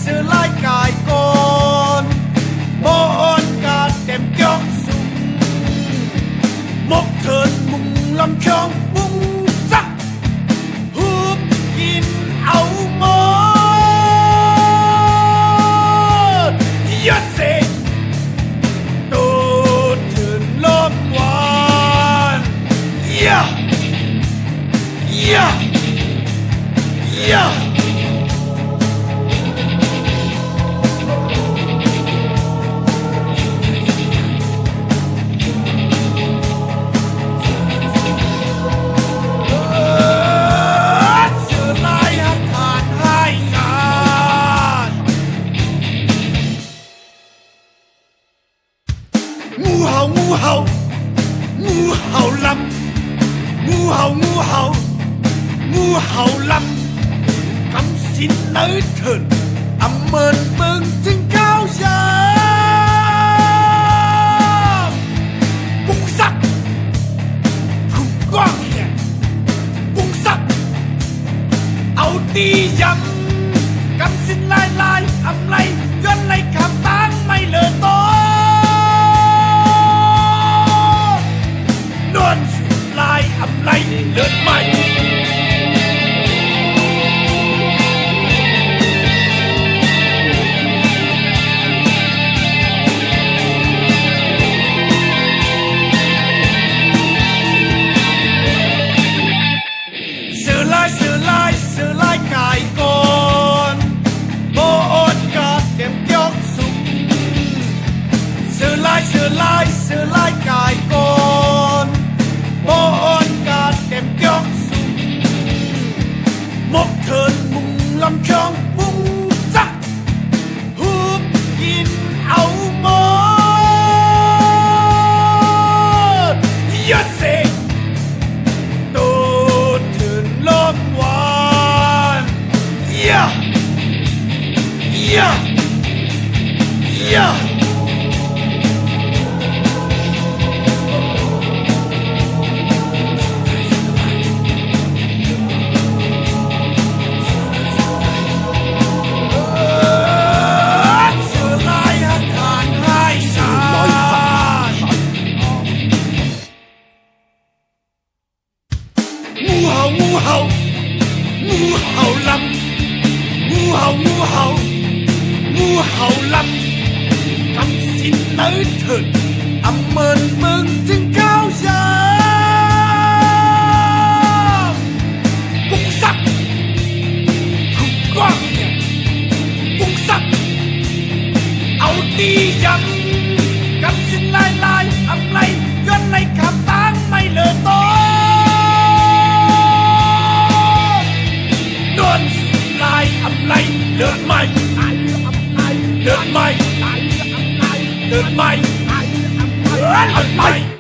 sửa lại cài con bốn cả đem kéo súng một thơn mùng lâm trong mùng sắc húp kín áo mơ nhất sẽ tổ thơn lót hoàn yeah yeah yeah ngu hầu lắm ngu hầu lắm cắm xin nơi thườn âm mơn mừng trên cao giờ bung sắc không quang hiền bung sắc áo đi dầm cắm xin lai âm lay doanh lay cảm tán mây lờ tối luôn lại âm lay lượt mày sửa lại cài con bốn cả đem kéo súng sửa lại cài con bốn cả đem kéo súng một thơn mùng lâm trong mùng sắc húp kín áo mơ nhất sẽ tổ thơn lót hoàn yeah yeah yeah ngu hầu lắm cắm xin nơi thườn âm mơn mừng trên cao giờ bung sắc không quang hiền bung sắc áo đi dầm cắm xin lai âm lay doanh lay cảm tán mây lờ tối luôn lại âm lay lượt mày lượt mày lượt mày